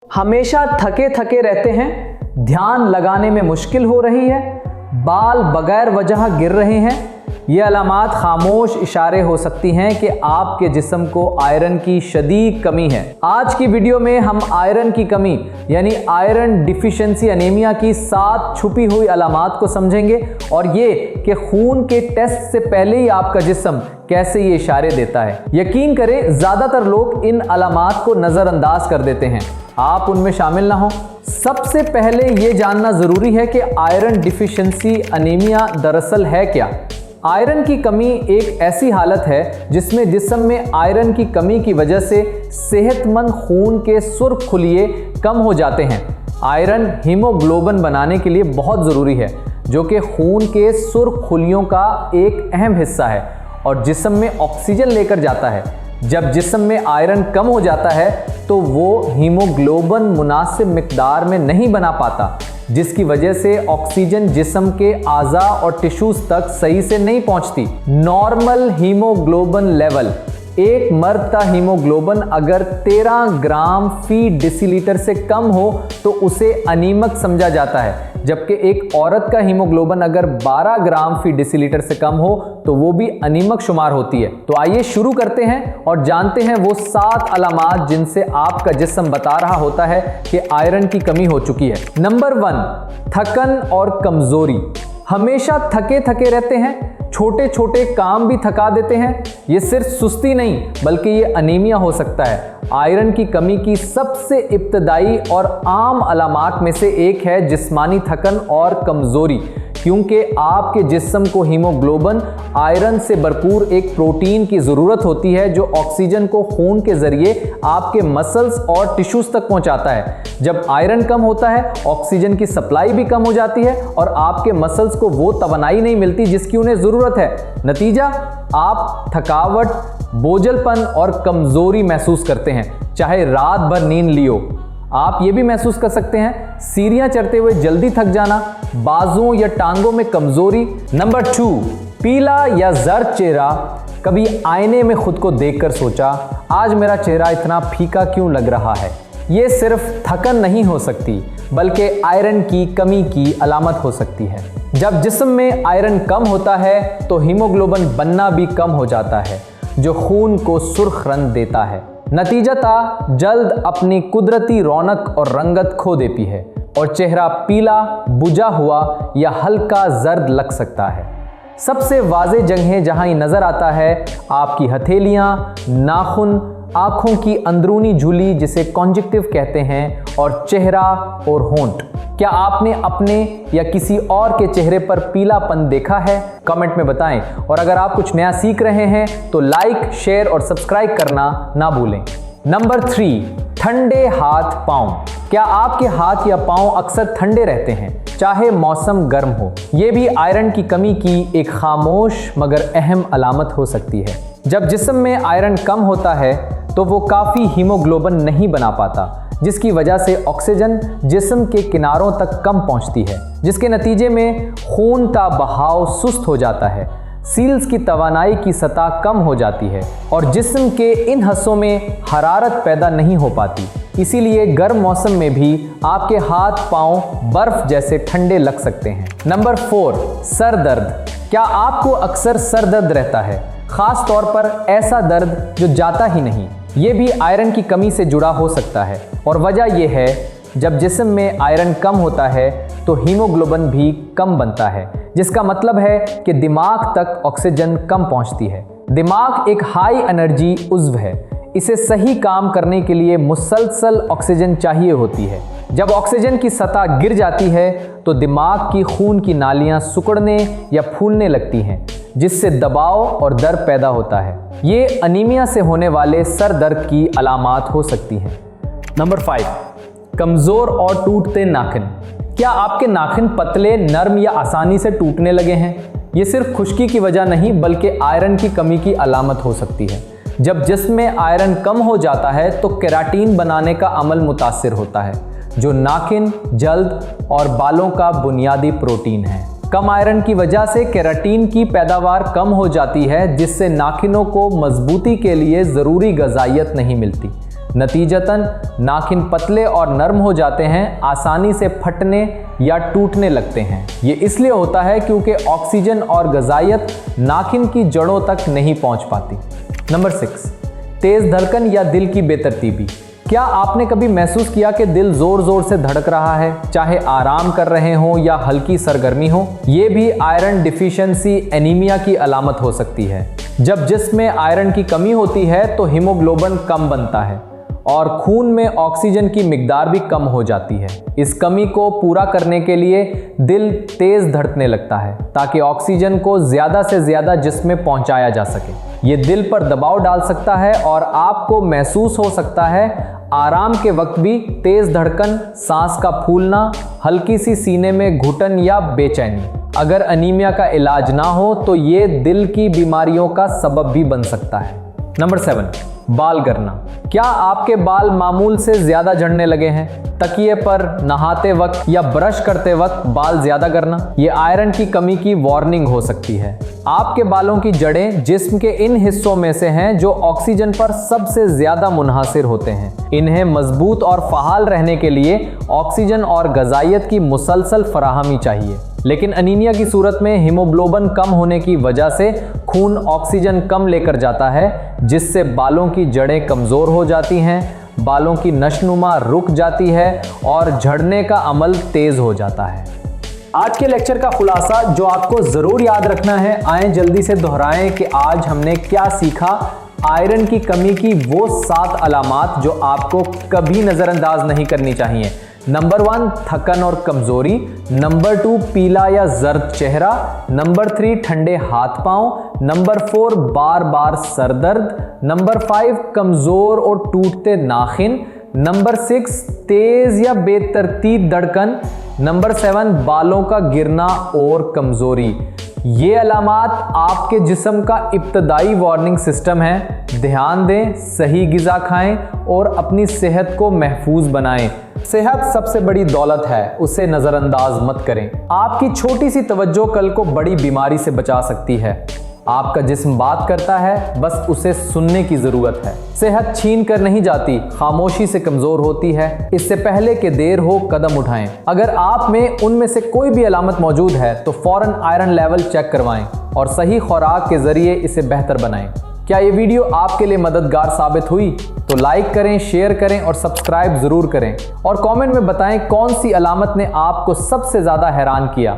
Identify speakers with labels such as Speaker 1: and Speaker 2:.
Speaker 1: हमेशा थके थके रहते हैं, ध्यान लगाने में मुश्किल हो रही है, बाल बगैर वजह गिर रहे हैं, ये अलामात खामोश इशारे हो सकती हैं कि आपके जिस्म को आयरन की शदीद कमी है। आज की वीडियो में हम आयरन की कमी यानी आयरन डिफिशिएंसी एनीमिया की 7 छुपी हुई अलामात को समझेंगे और ये कि खून के टेस्ट से पहले ही आपका जिस्म कैसे ये इशारे देता है। यकीन करें, ज़्यादातर लोग इन अलामात को नज़रअंदाज कर देते हैं, आप उनमें शामिल ना हो। सबसे पहले ये जानना ज़रूरी है कि आयरन डिफिशिएंसी एनीमिया दरअसल है क्या। आयरन की कमी एक ऐसी हालत है जिसमें जिस्म में आयरन की कमी की वजह से सेहतमंद खून के सुर्ख खुलिये कम हो जाते हैं। आयरन हीमोग्लोबिन बनाने के लिए बहुत ज़रूरी है, जो कि खून के सुर्ख खुलियों का एक अहम हिस्सा है और जिस्म में ऑक्सीजन लेकर जाता है। जब जिस्म में आयरन कम हो जाता है तो वो हीमोग्लोबिन मुनासिब मिकदार में नहीं बना पाता, जिसकी वजह से ऑक्सीजन जिस्म के आज़ा और टिश्यूज तक सही से नहीं पहुंचती। नॉर्मल हीमोग्लोबिन लेवल, एक मर्द का हीमोग्लोबिन अगर 13 ग्राम फी डेसीलीटर से कम हो तो उसे अनीमिक समझा जाता है, जबकि एक औरत का हीमोग्लोबिन अगर 12 ग्राम फी डेसीलीटर से कम हो तो वो भी अनीमिक शुमार होती है। तो आइए शुरू करते हैं और जानते हैं वो 7 अलामात जिनसे आपका जिस्म बता रहा होता है कि आयरन की कमी हो चुकी है। नंबर 1, थकन और कमजोरी। हमेशा थके थके रहते हैं, छोटे छोटे काम भी थका देते हैं। ये सिर्फ सुस्ती नहीं बल्कि ये अनीमिया हो सकता है। आयरन की कमी की सबसे इब्तदाई और आम अलामात में से एक है जिस्मानी थकन और कमजोरी, क्योंकि आपके जिस्म को हीमोग्लोबिन आयरन से भरपूर एक प्रोटीन की ज़रूरत होती है जो ऑक्सीजन को खून के ज़रिए आपके मसल्स और टिश्यूज़ तक पहुंचाता है। जब आयरन कम होता है, ऑक्सीजन की सप्लाई भी कम हो जाती है और आपके मसल्स को वो तवानाई नहीं मिलती जिसकी उन्हें ज़रूरत है। नतीजा, आप थकावट, बोझलपन और कमज़ोरी महसूस करते हैं, चाहे रात भर नींद लियो। आप ये भी महसूस कर सकते हैं सीढ़ियां चढ़ते हुए जल्दी थक जाना, बाजुओं या टांगों में कमजोरी। नंबर 2, पीला या जर्द चेहरा। कभी आईने में खुद को देखकर सोचा, आज मेरा चेहरा इतना फीका क्यों लग रहा है। ये सिर्फ थकन नहीं हो सकती बल्कि आयरन की कमी की अलामत हो सकती है। जब जिस्म में आयरन कम होता है तो हीमोग्लोबिन बनना भी कम हो जाता है, जो खून को सुर्ख रंग देता है। नतीजता जल्द अपनी कुदरती रौनक और रंगत खो देती है और चेहरा पीला, बुझा हुआ या हल्का जर्द लग सकता है। सबसे वाज़ेह जगहें जहां ये नज़र आता है, आपकी हथेलियां, नाखून, आँखों की अंदरूनी झुर्री जिसे कॉन्जक्टिव कहते हैं और चेहरा और होंठ। क्या आपने अपने या किसी और के चेहरे पर पीलापन देखा है? कमेंट में बताएं। और अगर आप कुछ नया सीख रहे हैं तो लाइक, शेयर और सब्सक्राइब करना ना भूलें। नंबर 3, ठंडे हाथ पांव। क्या आपके हाथ या पांव अक्सर ठंडे रहते हैं, चाहे मौसम गर्म हो? ये भी आयरन की कमी की एक खामोश मगर अहम अलामत हो सकती है। जब जिस्म में आयरन कम होता है तो वो काफ़ी हीमोग्लोबिन नहीं बना पाता, जिसकी वजह से ऑक्सीजन जिस्म के किनारों तक कम पहुंचती है, जिसके नतीजे में खून का बहाव सुस्त हो जाता है, सील्स की तवानाई की सतह कम हो जाती है और जिस्म के इन हिस्सों में हरारत पैदा नहीं हो पाती। इसीलिए गर्म मौसम में भी आपके हाथ पांव बर्फ जैसे ठंडे लग सकते हैं। नंबर 4, सर दर्द। क्या आपको अक्सर सर दर्द रहता है, खास तौर पर ऐसा दर्द जो जाता ही नहीं? ये भी आयरन की कमी से जुड़ा हो सकता है और वजह यह है, जब जिस्म में आयरन कम होता है तो हीमोग्लोबिन भी कम बनता है, जिसका मतलब है कि दिमाग तक ऑक्सीजन कम पहुंचती है। दिमाग एक हाई एनर्जी उज़्व है, इसे सही काम करने के लिए मुसलसल ऑक्सीजन चाहिए होती है। जब ऑक्सीजन की सतह गिर जाती है तो दिमाग की खून की नालियां सिकुड़ने या फूलने लगती हैं, जिससे दबाव और दर्द पैदा होता है। ये अनीमिया से होने वाले सर दर्द की अलामात हो सकती हैं। नंबर 5, कमज़ोर और टूटते नाखून। क्या आपके नाखून पतले, नरम या आसानी से टूटने लगे हैं? ये सिर्फ खुश्की की वजह नहीं बल्कि आयरन की कमी की अलामत हो सकती है। जब जिस्म में आयरन कम हो जाता है तो केराटिन बनाने का अमल मुतासिर होता है, जो नाखून, जल्द और बालों का बुनियादी प्रोटीन है। कम आयरन की वजह से केराटिन की पैदावार कम हो जाती है, जिससे नाखूनों को मजबूती के लिए ज़रूरी ग़िज़ाइयत नहीं मिलती। नतीजतन नाखून पतले और नरम हो जाते हैं, आसानी से फटने या टूटने लगते हैं। ये इसलिए होता है क्योंकि ऑक्सीजन और ग़िज़ाइयत नाखून की जड़ों तक नहीं पहुंच पाती। नंबर 6, तेज़ धड़कन या दिल की बेतरतीबी। क्या आपने कभी महसूस किया कि दिल ज़ोर ज़ोर से धड़क रहा है, चाहे आराम कर रहे हो या हल्की सरगर्मी हो? ये भी आयरन डिफिशिएंसी एनीमिया की अलामत हो सकती है। जब जिस्म में आयरन की कमी होती है तो हीमोग्लोबिन कम बनता है और खून में ऑक्सीजन की मिकदार भी कम हो जाती है। इस कमी को पूरा करने के लिए दिल तेज़ धड़कने लगता है ताकि ऑक्सीजन को ज़्यादा से ज़्यादा जिस्म में पहुंचाया जा सके। ये दिल पर दबाव डाल सकता है और आपको महसूस हो सकता है आराम के वक्त भी तेज़ धड़कन, सांस का फूलना, हल्की सी सीने में घुटन या बेचैनी। अगर अनीमिया का इलाज ना हो तो ये दिल की बीमारियों का सबब भी बन सकता है। नंबर 7, बाल गिरना। क्या आपके बाल मामूल से ज़्यादा झड़ने लगे हैं? तकिए पर, नहाते वक्त या ब्रश करते वक्त बाल ज़्यादा गिरना, ये आयरन की कमी की वार्निंग हो सकती है। आपके बालों की जड़ें जिस्म के इन हिस्सों में से हैं जो ऑक्सीजन पर सबसे ज़्यादा मुनहसिर होते हैं। इन्हें मजबूत और फ़आल रहने के लिए ऑक्सीजन और ग़िज़ाइयत की मुसलसल फराहमी चाहिए। लेकिन अनीमिया की सूरत में हीमोग्लोबिन कम होने की वजह से खून ऑक्सीजन कम लेकर जाता है, जिससे बालों की जड़ें कमज़ोर हो जाती हैं, बालों की नशनुमा रुक जाती है और झड़ने का अमल तेज़ हो जाता है। आज के लेक्चर का खुलासा जो आपको ज़रूर याद रखना है, आएँ जल्दी से दोहराएं कि आज हमने क्या सीखा। आयरन की कमी की वो 7 अलामात जो आपको कभी नज़रअंदाज नहीं करनी चाहिए। नंबर 1, थकन और कमज़ोरी। नंबर 2, पीला या जर्द चेहरा। नंबर 3, ठंडे हाथ पांव। नंबर 4, बार बार सर दर्द। नंबर 5, कमज़ोर और टूटते नाखून। नंबर 6, तेज़ या बेतरतीब धड़कन। नंबर 7, बालों का गिरना और कमज़ोरी। ये अलामात आपके जिस्म का इब्तदाई वार्निंग सिस्टम है। ध्यान दें, सही ग़िज़ा खाएं और अपनी सेहत को महफूज बनाएं। सेहत सबसे बड़ी दौलत है, उसे नज़रअंदाज मत करें। आपकी छोटी सी तवज्जो कल को बड़ी बीमारी से बचा सकती है। आपका जिस्म बात करता है, बस उसे सुनने की ज़रूरत है। सेहत छीन कर नहीं जाती, खामोशी से कमज़ोर होती है। इससे पहले कि देर हो कदम उठाएं। अगर आप में उनमें से कोई भी अलामत मौजूद है तो फ़ौरन आयरन लेवल चेक करवाएं और सही खुराक के ज़रिए इसे बेहतर बनाएं। क्या ये वीडियो आपके लिए मददगार साबित हुई? तो लाइक करें, शेयर करें और सब्सक्राइब ज़रूर करें और कमेंट में बताएं कौन सी अलामत ने आपको सबसे ज़्यादा हैरान किया।